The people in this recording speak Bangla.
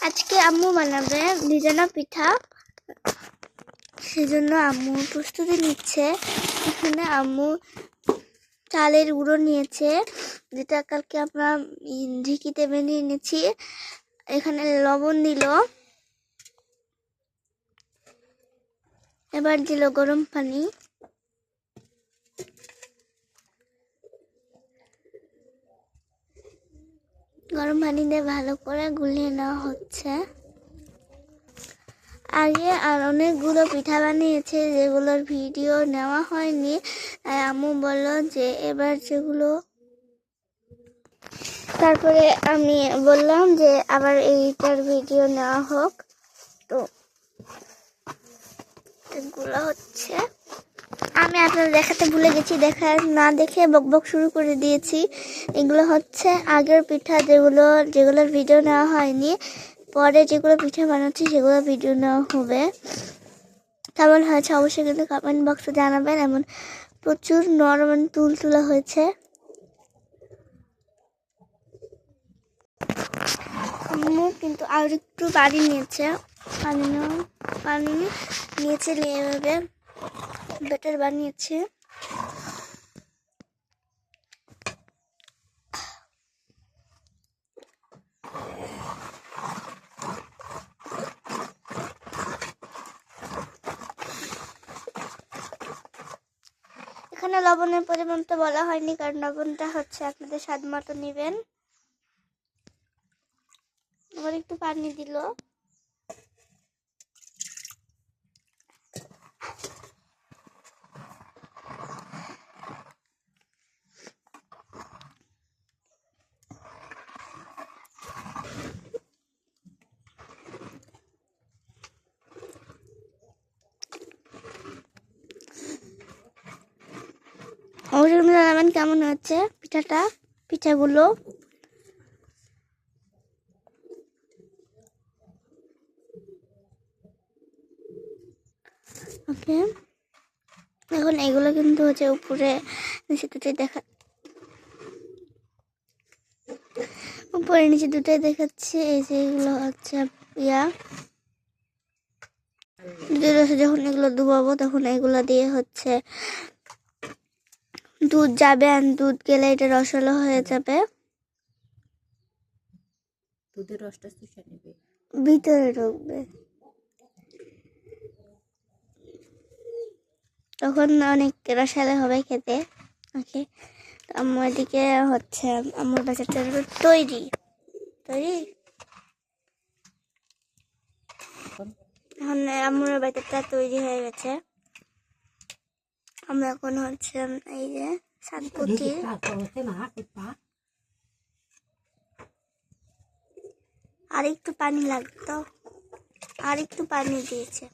আজকে আম্মু বানাবে ভিজানো পিঠা, সেজন্য আম্মু প্রস্তুতি নিচ্ছে। এখানে আম্মু চালের গুঁড়ো নিয়েছে, যেটা কালকে আমরা ঢেঁকিতে বেঁধে এনেছি। এখানে লবণ দিল, এবার দিল গরম পানি। গরম পানি দিয়ে ভালো করে গুলিয়ে নেওয়া হচ্ছে। আগে আর অনেকগুলো পিঠা বানিয়েছে, যেগুলোর ভিডিও নেওয়া হয়নি। আম্মু বলল যে এবার যেগুলো, তারপরে আমি বললাম যে আবার এইটার ভিডিও নেওয়া হোক। তো এগুলো হচ্ছে, আমি আপনাদের দেখাতে ভুলে গেছি, না দেখে বকবক শুরু করে দিয়েছি। এগুলো হচ্ছে আগের পিঠা, যেগুলোর ভিডিও নেওয়া হয়নি। পরে যেগুলো পিঠা বানাচ্ছি সেগুলো ভিডিও নেওয়া হবে। কেমন হয়েছে অবশ্যই কিন্তু কমেন্ট বক্সে জানাবেন। এমন প্রচুর নরম তুলতুলা হয়েছে। আম্মু কিন্তু আর একটু পানি নিয়েছে, পানি নিয়েছে, নিয়ে এভাবে ব্যাটার বানিয়েছে। এখানে লবণের পরিমাণ তো বলা হয়নি, কারণ লবণটা হচ্ছে আপনাদের স্বাদ মতো নেবেন। আবার একটু পানি দিল। অবশ্যই জানাবেন কেমন হচ্ছে পিঠাগুলো। ওকে, এখন এগুলো কিন্তু হচ্ছে উপরে নিচে দুটোই উপরে নিচে দুটোই দেখাচ্ছি। এই যে এগুলো হচ্ছে যখন এগুলো ডুবাবো তখন এগুলো দিয়ে হচ্ছে দুধ যাবে, আর দুধ গেলে এটা রসালো হয়ে যাবে, দুধের রসটা শুষে নেবে, ভিতরে ঢুকবে, তখন অনেক রসালো হবে খেতে। ওকে, আমার দিকে হচ্ছে আমার বাচ্চাটা তৈরি। এখন আমার বাচ্চাটা তৈরি হয়ে গেছে। আমরা এখন হচ্ছে এই যে সাতপুটি, আর একটু পানি লাগতো, আর একটু পানি দিয়েছে।